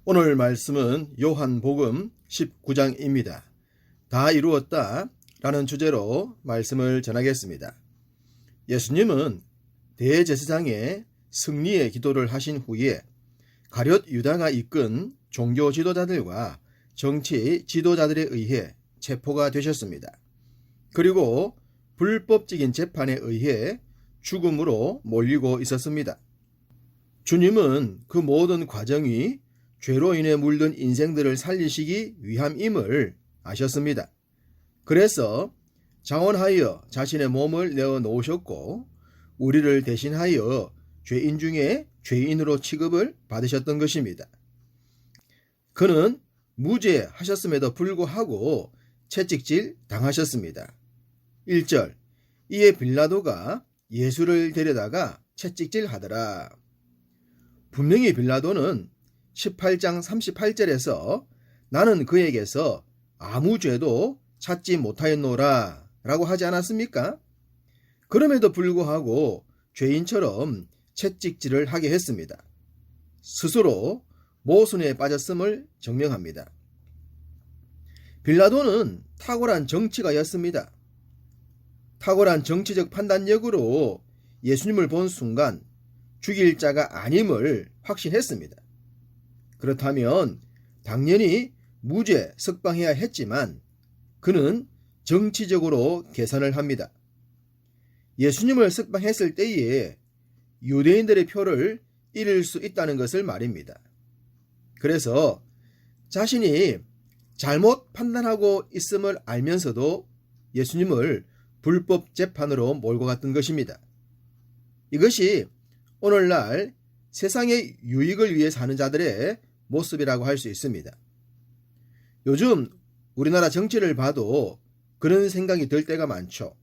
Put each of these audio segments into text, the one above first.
오늘 말씀은 요한복음 19장입니다. 다 이루었다 라는 주제로 말씀을 전하겠습니다. 예수님은 대제사장의 승리의 기도를 하신 후에 가룟 유다가 이끈 종교 지도자들과 정치 지도자들에 의해 체포가 되셨습니다. 그리고 불법적인 재판에 의해 죽음으로 몰리고 있었습니다. 주님은 그 모든 과정이 죄로 인해 물든 인생들을 살리시기 위함임을 아셨습니다. 그래서 장원하여 자신의 몸을 내어 놓으셨고 우리를 대신하여 죄인 중에 죄인으로 취급을 받으셨던 것입니다. 그는 무죄하셨음에도 불구하고 채찍질 당하셨습니다. 1절 이에 빌라도가 예수를 데려다가 채찍질 하더라. 분명히 빌라도는 18장 38절에서 나는 그에게서 아무 죄도 찾지 못하였노라 라고 하지 않았습니까? 그럼에도 불구하고 죄인처럼 채찍질을 하게 했습니다. 스스로 모순에 빠졌음을 증명합니다. 빌라도는 탁월한 정치가였습니다. 탁월한 정치적 판단력으로 예수님을 본 순간 죽일 자가 아님을 확신했습니다. 그렇다면 당연히 무죄 석방해야 했지만 그는 정치적으로 계산을 합니다. 예수님을 석방했을 때에 유대인들의 표를 잃을 수 있다는 것을 말입니다. 그래서 자신이 잘못 판단하고 있음을 알면서도 예수님을 불법 재판으로 몰고 갔던 것입니다. 이것이 오늘날 세상의 유익을 위해 사는 자들의 모습이라고 할 수 있습니다. 요즘 우리나라 정치를 봐도 그런 생각이 들 때가 많죠.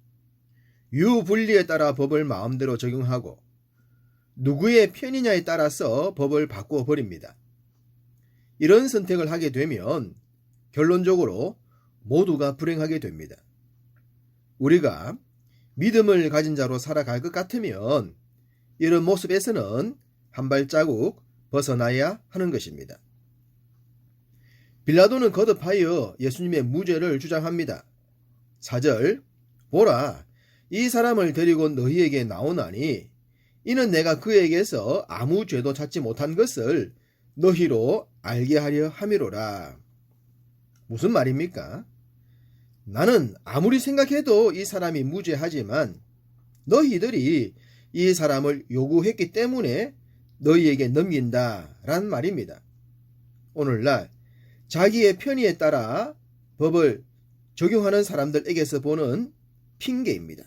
유불리에 따라 법을 마음대로 적용하고 누구의 편이냐에 따라서 법을 바꾸어 버립니다. 이런 선택을 하게 되면 결론적으로 모두가 불행하게 됩니다. 우리가 믿음을 가진 자로 살아갈 것 같으면 이런 모습에서는 한 발자국 벗어나야 하는 것입니다. 빌라도는 거듭하여 예수님의 무죄를 주장합니다. 4절 보라 이 사람을 데리고 너희에게 나오나니 이는 내가 그에게서 아무 죄도 찾지 못한 것을 너희로 알게 하려 함이로라. 무슨 말입니까? 나는 아무리 생각해도 이 사람이 무죄하지만 너희들이 이 사람을 요구했기 때문에 너희에게 넘긴다란 말입니다. 오늘날 자기의 편의에 따라 법을 적용하는 사람들에게서 보는 핑계입니다.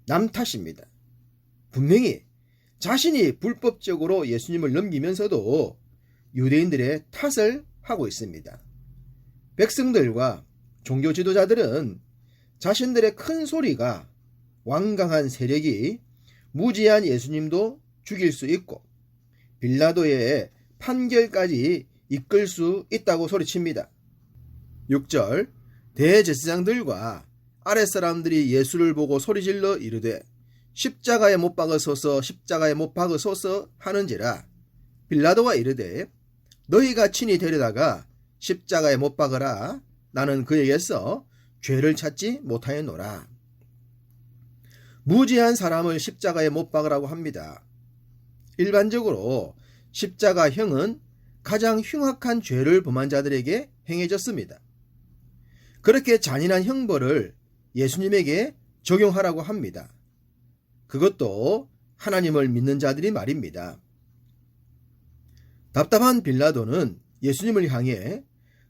남 탓입니다. 분명히 자신이 불법적으로 예수님을 넘기면서도 유대인들의 탓을 하고 있습니다. 백성들과 종교 지도자들은 자신들의 큰 소리가 완강한 세력이 무지한 예수님도 죽일 수 있고 빌라도의 판결까지 이끌 수 있다고 소리칩니다. 6절 대제사장들과 아랫사람들이 예수를 보고 소리질러 이르되 십자가에 못 박으소서 십자가에 못 박으소서 하는지라 빌라도가 이르되 너희가 친히 데려다가 십자가에 못 박으라 나는 그에게서 죄를 찾지 못하였노라. 무죄한 사람을 십자가에 못 박으라고 합니다. 일반적으로 십자가형은 가장 흉악한 죄를 범한 자들에게 행해졌습니다. 그렇게 잔인한 형벌을 예수님에게 적용하라고 합니다. 그것도 하나님을 믿는 자들이 말입니다. 답답한 빌라도는 예수님을 향해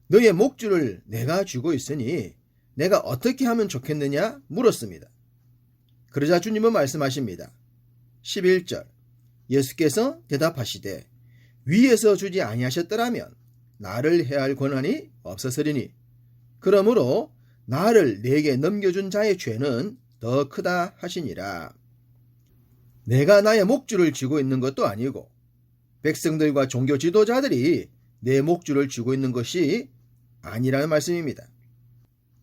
너의 목줄을 내가 쥐고 있으니 내가 어떻게 하면 좋겠느냐 물었습니다. 그러자 주님은 말씀하십니다. 11절 예수께서 대답하시되 위에서 주지 아니하셨더라면 나를 해할 권한이 없었으리니 그러므로 나를 내게 넘겨준 자의 죄는 더 크다 하시니라. 내가 나의 목줄을 쥐고 있는 것도 아니고 백성들과 종교 지도자들이 내 목줄을 쥐고 있는 것이 아니라는 말씀입니다.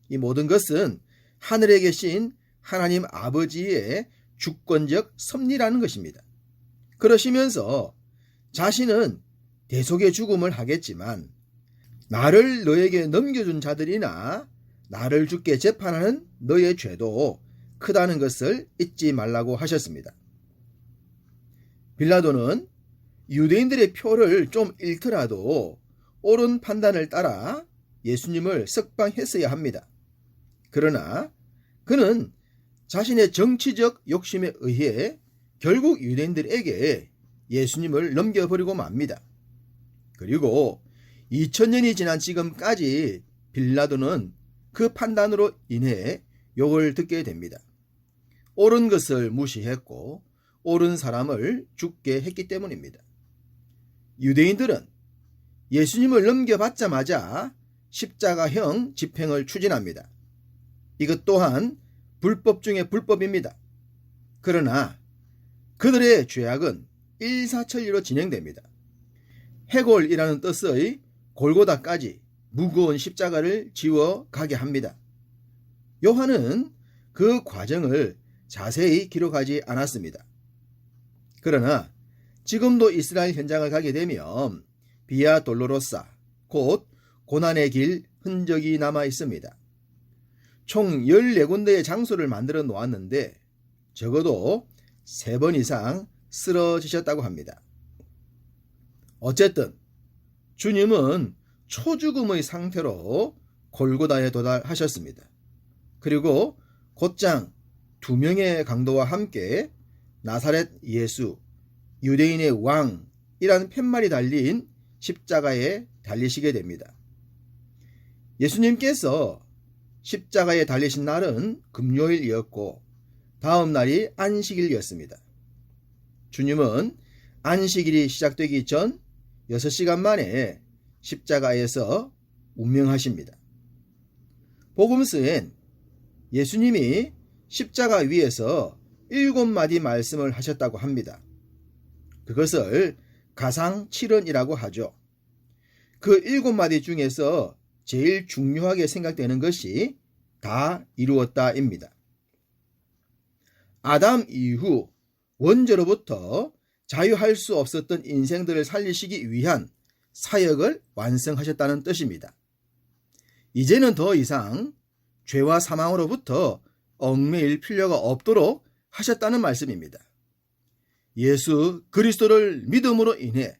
이 모든 것은 하늘에 계신 하나님 아버지의 주권적 섭리라는 것입니다. 그러시면서 자신은 대속의 죽음을 하겠지만 나를 너에게 넘겨준 자들이나 나를 죽게 재판하는 너의 죄도 크다는 것을 잊지 말라고 하셨습니다. 빌라도는 유대인들의 표를 좀 잃더라도 옳은 판단을 따라 예수님을 석방했어야 합니다. 그러나 그는 자신의 정치적 욕심에 의해 결국 유대인들에게 예수님을 넘겨버리고 맙니다. 그리고 2000년이 지난 지금까지 빌라도는 그 판단으로 인해 욕을 듣게 됩니다. 옳은 것을 무시했고 옳은 사람을 죽게 했기 때문입니다. 유대인들은 예수님을 넘겨받자마자 십자가형 집행을 추진합니다. 이것 또한 불법 중에 불법입니다. 그러나 그들의 죄악은 일사천리로 진행됩니다. 해골이라는 뜻의 골고다까지 무거운 십자가를 지워 가게 합니다. 요한은 그 과정을 자세히 기록하지 않았습니다. 그러나 지금도 이스라엘 현장을 가게 되면 비아 돌로로사, 곧 고난의 길 흔적이 남아 있습니다. 총 14군데의 장소를 만들어 놓았는데 적어도 3번 이상 쓰러지셨다고 합니다. 어쨌든 주님은 초죽음의 상태로 골고다에 도달하셨습니다. 그리고 곧장 2명의 강도와 함께 나사렛 예수, 유대인의 왕이라는 팻말이 달린 십자가에 달리시게 됩니다. 예수님께서 십자가에 달리신 날은 금요일이었고 다음 날이 안식일이었습니다. 주님은 안식일이 시작되기 전 6시간 만에 십자가에서 운명하십니다. 복음서엔 예수님이 십자가 위에서 7마디 말씀을 하셨다고 합니다. 그것을 가상 7언이라고 하죠. 그 7마디 중에서 제일 중요하게 생각되는 것이 다 이루었다입니다. 아담 이후 원죄로부터 자유할 수 없었던 인생들을 살리시기 위한 사역을 완성하셨다는 뜻입니다. 이제는 더 이상 죄와 사망으로부터 얽매일 필요가 없도록 하셨다는 말씀입니다. 예수 그리스도를 믿음으로 인해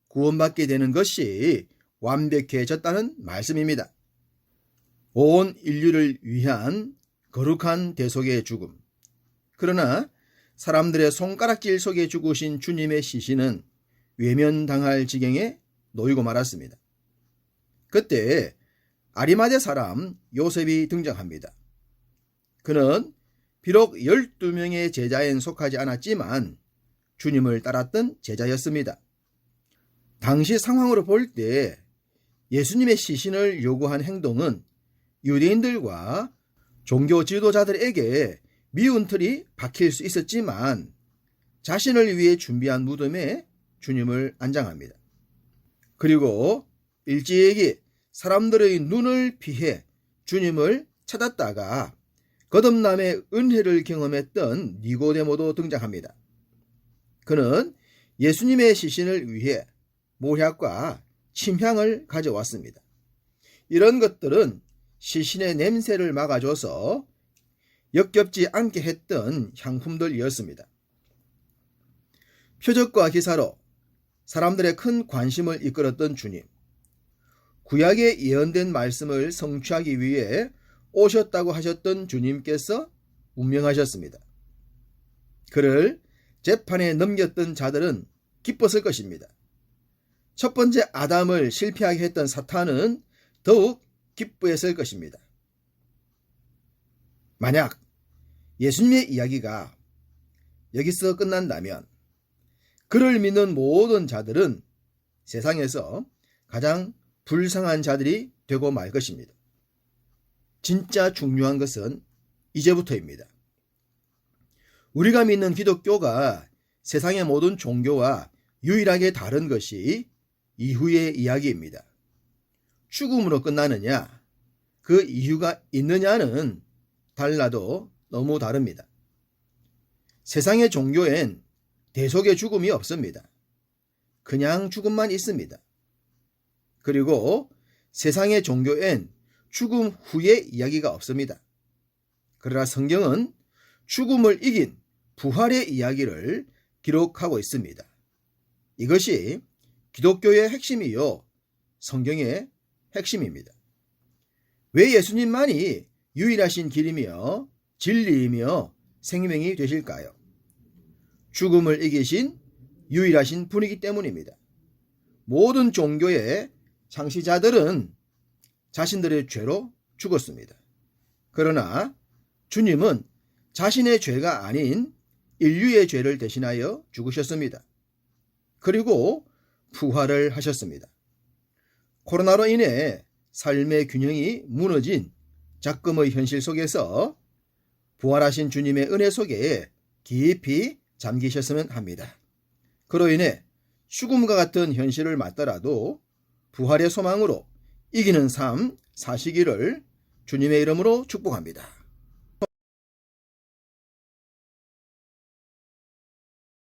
구원받게 되는 것이 완벽해졌다는 말씀입니다. 온 인류를 위한 거룩한 대속의 죽음. 그러나 사람들의 손가락질 속에 죽으신 주님의 시신은 외면당할 지경에 놓이고 말았습니다. 그때 아리마대 사람 요셉이 등장합니다. 그는 비록 12명의 제자엔 속하지 않았지만 주님을 따랐던 제자였습니다. 당시 상황으로 볼 때 예수님의 시신을 요구한 행동은 유대인들과 종교 지도자들에게 미운 틀이 박힐 수 있었지만 자신을 위해 준비한 무덤에 주님을 안장합니다. 그리고 일찍이 사람들의 눈을 피해 주님을 찾았다가 거듭남의 은혜를 경험했던 니고데모도 등장합니다. 그는 예수님의 시신을 위해 모략과 침향을 가져왔습니다. 이런 것들은 시신의 냄새를 막아줘서 역겹지 않게 했던 향품들이었습니다. 표적과 기사로 사람들의 큰 관심을 이끌었던 주님. 구약에 예언된 말씀을 성취하기 위해 오셨다고 하셨던 주님께서 운명하셨습니다. 그를 재판에 넘겼던 자들은 기뻤을 것입니다. 첫 번째 아담을 실패하게 했던 사탄은 더욱 기뻐했을 것입니다. 만약 예수님의 이야기가 여기서 끝난다면 그를 믿는 모든 자들은 세상에서 가장 불쌍한 자들이 되고 말 것입니다. 진짜 중요한 것은 이제부터입니다. 우리가 믿는 기독교가 세상의 모든 종교와 유일하게 다른 것이 이후의 이야기입니다. 죽음으로 끝나느냐, 그 이유가 있느냐는 달라도 너무 다릅니다. 세상의 종교엔 대속의 죽음이 없습니다. 그냥 죽음만 있습니다. 그리고 세상의 종교엔 죽음 후의 이야기가 없습니다. 그러나 성경은 죽음을 이긴 부활의 이야기를 기록하고 있습니다. 이것이 기독교의 핵심이요, 성경의 핵심입니다. 왜 예수님만이 유일하신 길이며 진리이며 생명이 되실까요? 죽음을 이기신 유일하신 분이기 때문입니다. 모든 종교의 창시자들은 자신들의 죄로 죽었습니다. 그러나 주님은 자신의 죄가 아닌 인류의 죄를 대신하여 죽으셨습니다. 그리고 부활을 하셨습니다. 코로나로 인해 삶의 균형이 무너진 작금의 현실 속에서 부활하신 주님의 은혜 속에 깊이 잠기셨으면 합니다. 그로 인해 죽음과 같은 현실을 맞더라도 부활의 소망으로 이기는 삶 사시기를 주님의 이름으로 축복합니다.